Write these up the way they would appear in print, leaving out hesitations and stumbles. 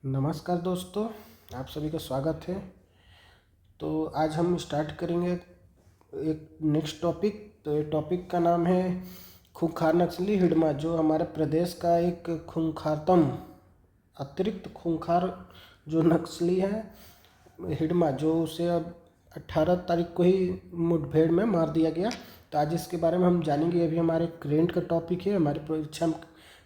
नमस्कार दोस्तों, आप सभी का स्वागत है। तो आज हम स्टार्ट करेंगे एक नेक्स्ट टॉपिक। तो ये टॉपिक का नाम है खूंखार नक्सली हिडमा, जो हमारे प्रदेश का एक खूंखारतम अतिरिक्त खूंखार जो नक्सली है हिडमा, जो उसे अब 18 तारीख को ही मुठभेड़ में मार दिया गया। तो आज इसके बारे में हम जानेंगे। अभी हमारे करेंट का टॉपिक है, हमारी परीक्षा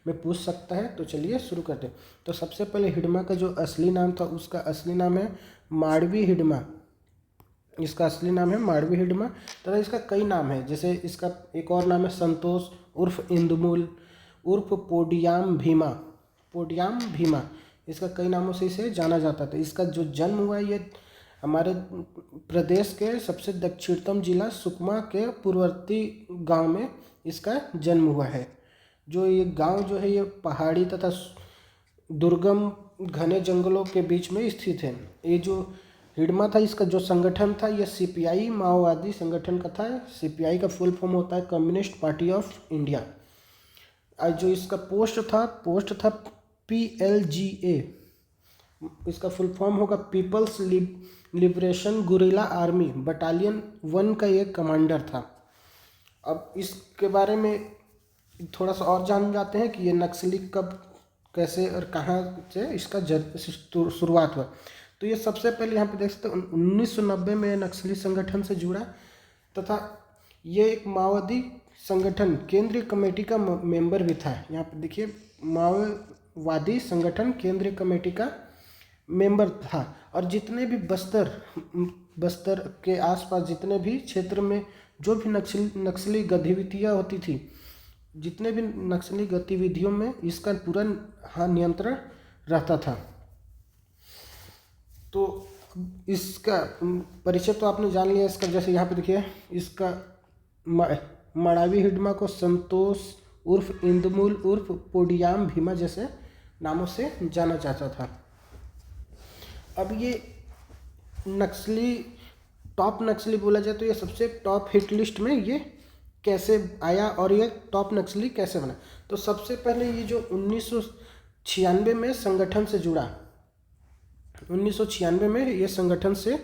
में पूछ सकता है। तो चलिए शुरू करते हैं। तो सबसे पहले हिडमा का जो असली नाम था, उसका असली नाम है माड़वी हिडमा। इसका असली नाम है माड़वी हिडमा। तथा इसका कई नाम है, जैसे इसका एक और नाम है संतोष उर्फ इंदुमूल उर्फ पोडियाम भीमा। पोडियाम भीमा, इसका कई नामों से इसे जाना जाता था। इसका जो जन्म हुआ ये हमारे प्रदेश के सबसे दक्षिणतम जिला सुकमा के पूर्ववर्ती गांव में इसका जन्म हुआ है। जो ये गांव जो है ये पहाड़ी तथा दुर्गम घने जंगलों के बीच में स्थित है। ये जो हिडमा था, इसका जो संगठन था ये सीपीआई माओवादी संगठन का था। सीपीआई का फुल फॉर्म होता है कम्युनिस्ट पार्टी ऑफ इंडिया। जो इसका पोस्ट था पीएलजीए। इसका फुल फॉर्म होगा people's liberation guerrilla army battalion 1 का एक कमांडर था। अब इसके बारे में थोड़ा सा और जान जाते हैं कि ये नक्सली कब, कैसे और कहाँ से इसका शुरुआत हुआ। तो ये सबसे पहले यहाँ पे देख सकते हैं 1990 में नक्सली संगठन से जुड़ा, तथा ये एक माओवादी संगठन केंद्रीय कमेटी का मेंबर भी था। यहाँ पे देखिए, माओवादी संगठन केंद्रीय कमेटी का मेंबर था। और जितने भी बस्तर के आसपास जितने भी क्षेत्र में जो भी नक्सली गतिविधियाँ होती थी, जितने भी नक्सली गतिविधियों में इसका पूरा नियंत्रण रहता था। तो इसका परिचय तो आपने जान लिया इसका। जैसे यहाँ पे देखिए, इसका मड़ावी हिडमा को संतोष उर्फ इंदुमूल उर्फ पोडियाम भीमा जैसे नामों से जाना जाता था। अब ये नक्सली टॉप नक्सली बोला जाए तो ये सबसे टॉप हिट लिस्ट में ये कैसे आया और ये टॉप नक्सली कैसे बना। तो सबसे पहले ये जो 1996 में संगठन से जुड़ा, 1996 में ये संगठन से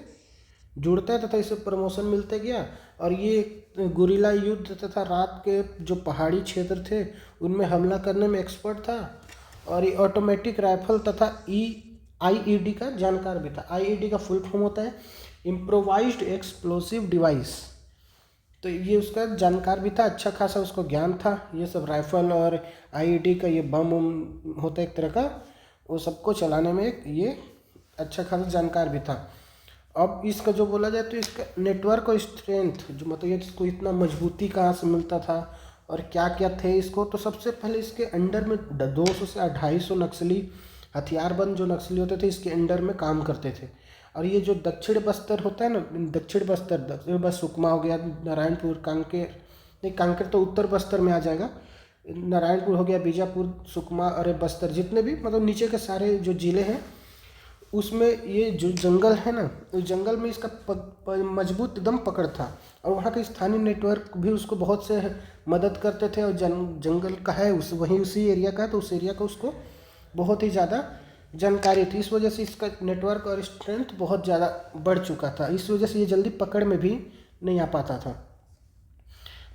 जुड़ता है तथा इसे प्रमोशन मिलते गया। और ये गुरिल्ला युद्ध तथा रात के जो पहाड़ी क्षेत्र थे उनमें हमला करने में एक्सपर्ट था। और ये ऑटोमेटिक राइफल तथा आईईडी का जानकार भी था। आईईडी का फुल फॉर्म होता है इम्प्रोवाइज्ड एक्सप्लोसिव डिवाइस। तो ये उसका जानकार भी था, अच्छा खासा उसको ज्ञान था। ये सब राइफल और आईईडी का ये बम होता है एक तरह का, वो सबको चलाने में ये अच्छा खासा जानकार भी था। अब इसका जो बोला जाए तो इसका नेटवर्क और स्ट्रेंथ, जो मतलब ये इसको इतना मजबूती कहाँ से मिलता था और क्या क्या थे इसको। तो सबसे पहले इसके अंडर में 200 से 250 नक्सली हथियारबंद जो नक्सली होते थे इसके अंडर में काम करते थे। और ये जो दक्षिण बस्तर होता है ना, दक्षिण बस्तर सुकमा हो गया, नारायणपुर, कांकेर, नहीं कांकेर तो उत्तर बस्तर में आ जाएगा, नारायणपुर हो गया, बीजापुर, सुकमा और बस्तर, जितने भी मतलब नीचे के सारे जो ज़िले हैं उसमें ये जो जंगल है ना, उस जंगल में इसका मजबूत एकदम पकड़ था। और वहाँ के स्थानीय नेटवर्क भी उसको बहुत से मदद करते थे। और जंगल का है उसी एरिया का, तो उस एरिया का उसको बहुत ही ज़्यादा जानकारी थी। इस वजह से इसका नेटवर्क और स्ट्रेंथ बहुत ज़्यादा बढ़ चुका था। इस वजह से ये जल्दी पकड़ में भी नहीं आ पाता था।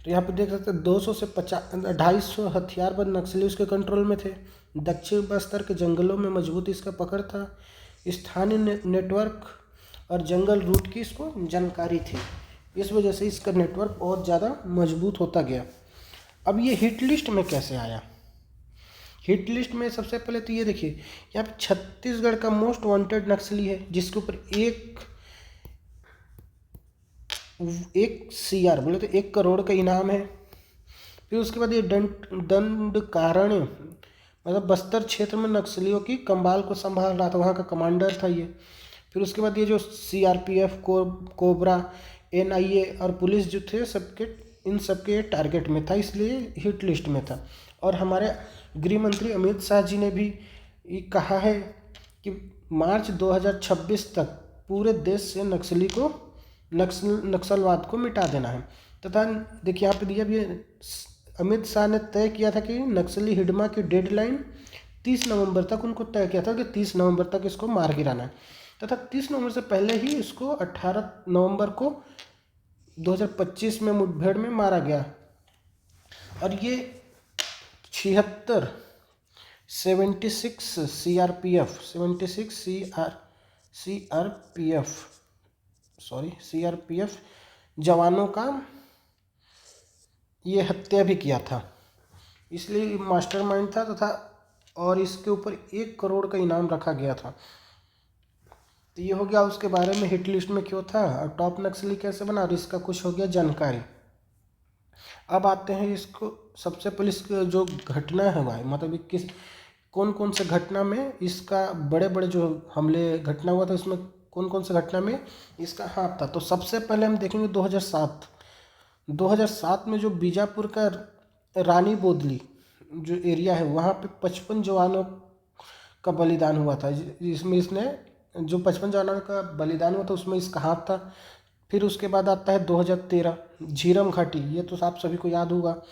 तो यहाँ पे देख सकते हैं 200 से 250 हथियारबंद नक्सली उसके कंट्रोल में थे। दक्षिण बस्तर के जंगलों में मजबूत इसका पकड़ था। स्थानीय नेटवर्क और जंगल रूट की इसको जानकारी थी। इस वजह से इसका नेटवर्क बहुत ज़्यादा मजबूत होता गया। अब ये हिट लिस्ट में कैसे आया? हिट लिस्ट में सबसे पहले तो ये देखिए, यहाँ पे छत्तीसगढ़ का मोस्ट वांटेड नक्सली है, जिसके ऊपर एक सीआर बोले तो 1 करोड़ का इनाम है। फिर उसके बाद ये दंड कारण्य, मतलब बस्तर क्षेत्र में नक्सलियों की कंबाल को संभाल रहा था, वहाँ का कमांडर था ये। फिर उसके बाद ये जो सीआरपीएफ कोबरा, एनआईए और पुलिस जो थे इन सबके टारगेट में था, इसलिए हिट लिस्ट में था। और हमारे गृह मंत्री अमित शाह जी ने भी ये कहा है कि मार्च 2026 तक पूरे देश से नक्सलवाद को मिटा देना है। तथा देखिए यहाँ पे दिया भी, अमित शाह ने तय किया था कि नक्सली हिडमा की डेडलाइन 30 नवंबर तक उनको तय किया था कि 30 नवंबर तक इसको मार गिराना है, तथा 30 नवंबर से पहले ही इसको 18 नवंबर को 2025 में मुठभेड़ में मारा गया। और ये 76 सीआरपीएफ जवानों का ये हत्या भी किया था, इसलिए मास्टरमाइंड था तथा और इसके ऊपर 1 करोड़ का इनाम रखा गया था। तो ये हो गया उसके बारे में, हिट लिस्ट में क्यों था और टॉप नक्सली कैसे बना, और इसका कुछ हो गया जानकारी। अब आते हैं इसको, सबसे पहले इसका जो घटना है भाई, मतलब किस कौन कौन से घटना में इसका बड़े बड़े जो हमले घटना हुआ था, इसमें कौन कौन से घटना में इसका हाथ था। तो सबसे पहले हम देखेंगे 2007 में जो बीजापुर का रानी बोदली जो एरिया है, वहाँ पे 55 जवानों का बलिदान हुआ था, जिसमें इसने जो 55 जवानों का बलिदान हुआ था उसमें इसका हाथ था। फिर उसके बाद आता है 2013 झीरम घाटी, ये तो आप सभी को याद होगा।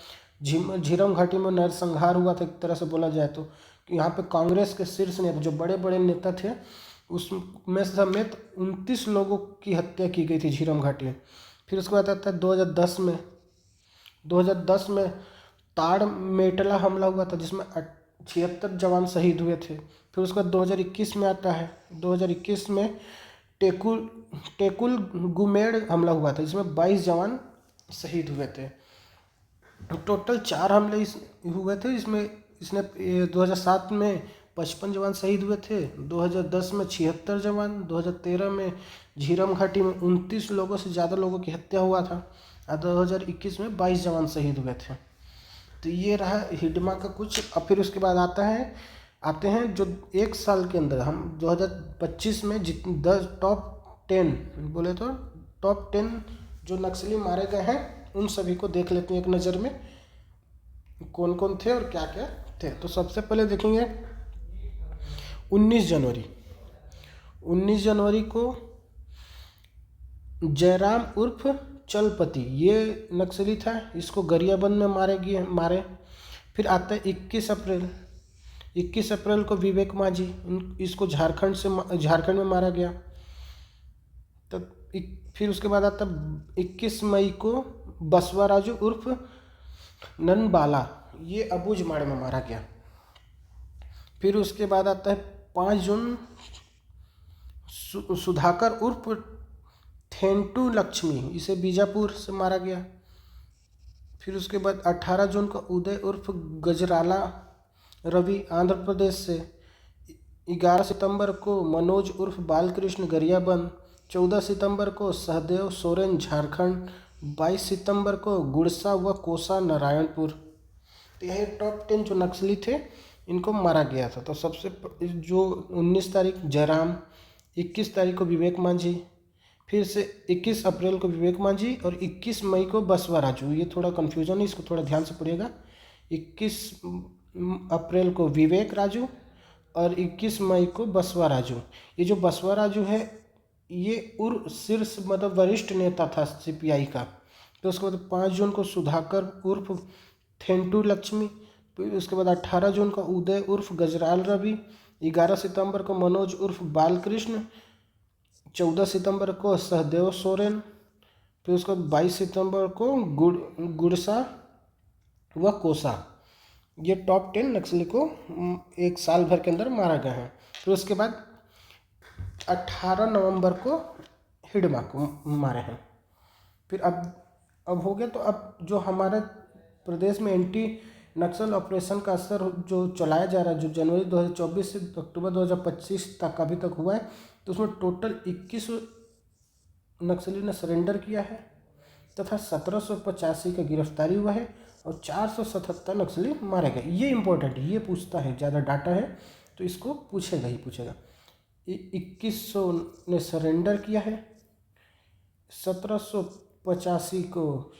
झीरम घाटी में नरसंहार हुआ था एक तरह से बोला जाए तो, कि यहाँ पे कांग्रेस के शीर्ष नेता जो बड़े बड़े नेता थे उसमें समेत 29 लोगों की हत्या की गई थी झीरम घाटी में। फिर उसके बाद आता है 2010 में ताड़ मेटला हमला हुआ था, जिसमें 76 जवान शहीद हुए थे। फिर उसके बाद 2021 में आता है, 2021 में टेकुल गुमेड़ हमला हुआ था, जिसमें 22 जवान शहीद हुए थे। टोटल 4 हमले हुए थे, इसमें इसने 2007 में 55 जवान शहीद हुए थे, 2010 में 76 जवान, 2013 में झीरम घाटी में 29 लोगों से ज़्यादा लोगों की हत्या हुआ था, और 2021 में 22 जवान शहीद हुए थे। तो ये रहा हिडमा का कुछ। अब फिर उसके बाद आते हैं जो एक साल के अंदर हम 2025 में टॉप 10 बोले तो टॉप 10 जो नक्सली मारे गए हैं उन सभी को देख लेते हैं एक नज़र में, कौन कौन थे और क्या क्या थे। तो सबसे पहले देखेंगे 19 जनवरी को जयराम उर्फ चलपति, ये नक्सली था, इसको गरियाबंद में मारे। फिर आता है 21 अप्रैल को विवेक माझी, इसको झारखंड में मारा गया। तो फिर उसके बाद आता है 21 मई को बसवा राजू उर्फ ननबाला, ये अबूझमाड़ में मारा गया। फिर उसके बाद आता है 5 जून सुधाकर उर्फ थेंटू लक्ष्मी, इसे बीजापुर से मारा गया। फिर उसके बाद 18 जून को उदय उर्फ गजराला रवि आंध्र प्रदेश से। 11 सितंबर को मनोज उर्फ बालकृष्ण गरियाबंद। 14 सितंबर को सहदेव सोरेन झारखंड। 22 सितंबर को गुड़सा व कोसा नारायणपुर। तो यह टॉप 10 जो नक्सली थे इनको मारा गया था। तो सबसे जो 19 तारीख जयराम, 21 तारीख को विवेक माझी, फिर से 21 अप्रैल को विवेक माझी और 21 मई को बसवा राजू। ये थोड़ा कन्फ्यूजन है, इसको थोड़ा ध्यान से पढ़िएगा। 21 अप्रैल को विवेक राजू और 21 मई को बसवा राजू। ये जो बसवा राजू है ये शीर्ष मतलब वरिष्ठ नेता था सीपीआई का। तो उसके बाद 5 जून को सुधाकर उर्फ थेंटू लक्ष्मी। फिर उसके बाद 18 जून को उदय उर्फ गजराल रवि। 11 सितंबर को मनोज उर्फ बालकृष्ण। 14 सितंबर को सहदेव सोरेन। फिर उसके बाद 22 सितंबर को गुड़सा व कोसा। ये टॉप 10 नक्सली को एक साल भर के अंदर मारा गया है। फिर उसके बाद 18 नवंबर को हिडमा को मारे हैं। फिर अब हो गया। तो अब जो हमारे प्रदेश में एंटी नक्सल ऑपरेशन का असर जो चलाया जा रहा है, जो जनवरी 2024 से अक्टूबर 2025 तक अभी तक हुआ है, तो उसमें टोटल 21 नक्सली ने सरेंडर किया है तथा 1785 का गिरफ्तारी हुआ है और 477 नक्सली मारे गए। ये इंपॉर्टेंट है, ये पूछता है, ज़्यादा डाटा है तो इसको पूछेगा ही पूछेगा। 2100 ने सरेंडर किया है, 1785 को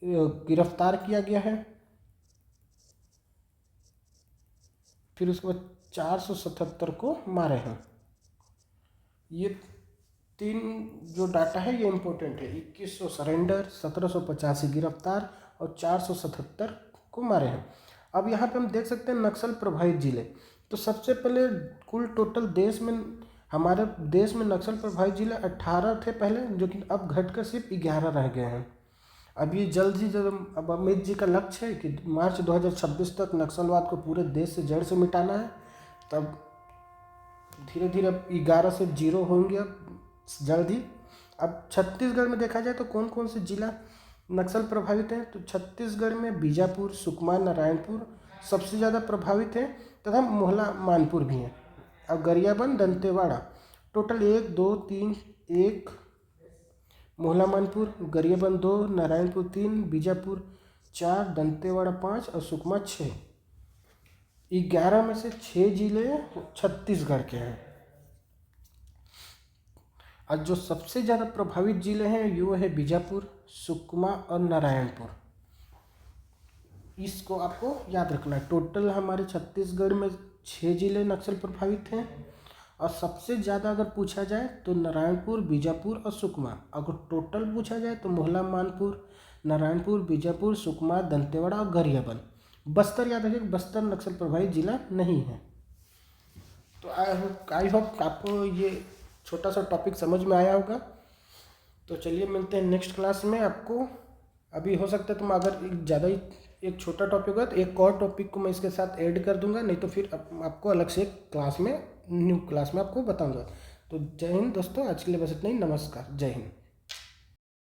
गिरफ्तार किया गया है, फिर उसके बाद 477 को मारे हैं। ये 3 जो डाटा है ये इम्पोर्टेंट है। 2100 सरेंडर, 1785 गिरफ्तार और 477 को मारे हैं। अब यहाँ पे हम देख सकते हैं नक्सल प्रभावित जिले। तो सबसे पहले कुल टोटल देश में, हमारे देश में नक्सल प्रभावित जिले 18 थे पहले, जो कि अब घटकर सिर्फ 11 रह गए हैं। अब ये जल्द ही जब अब अमित जी का लक्ष्य है कि मार्च 2026 तक नक्सलवाद को पूरे देश से जड़ से मिटाना है, तब धीरे धीरे अब 11 से 0 होंगे अब जल्द ही। अब छत्तीसगढ़ में देखा जाए तो कौन कौन से जिला नक्सल प्रभावित हैं, तो छत्तीसगढ़ में बीजापुर, सुकमा, नारायणपुर सबसे ज़्यादा प्रभावित हैं, तथा मोहला मानपुर भी हैं। अब गरियाबंद, दंतेवाड़ा टोटल 1 2 3, 1 मोहला मानपुर, गरियाबंद 2, नारायणपुर 3, बीजापुर 4, दंतेवाड़ा 5 और सुकमा 6। 11 में से 6 जिले छत्तीसगढ़ के हैं। और जो सबसे ज़्यादा प्रभावित जिले हैं वो है बीजापुर, सुकमा और नारायणपुर। इसको आपको याद रखना है। टोटल हमारे छत्तीसगढ़ में 6 जिले नक्सल प्रभावित हैं, और सबसे ज़्यादा अगर पूछा जाए तो नारायणपुर, बीजापुर और सुकमा। अगर टोटल पूछा जाए तो मोहला मानपुर, नारायणपुर, बीजापुर, सुकमा, दंतेवाड़ा और गरियाबंद। बस्तर याद रखिए, बस्तर नक्सल प्रभावित जिला नहीं है। तो आई होप आपको ये छोटा सा टॉपिक समझ में आया होगा। तो चलिए मिलते हैं नेक्स्ट क्लास में। आपको अभी हो सकता है तुम अगर ज़्यादा ही एक छोटा टॉपिक होगा तो एक और टॉपिक को मैं इसके साथ ऐड कर दूंगा, नहीं तो फिर आपको अलग से क्लास में, न्यू क्लास में आपको बताऊंगा। तो जय हिंद दोस्तों, आज के लिए बस इतना ही। नमस्कार, जय हिंद।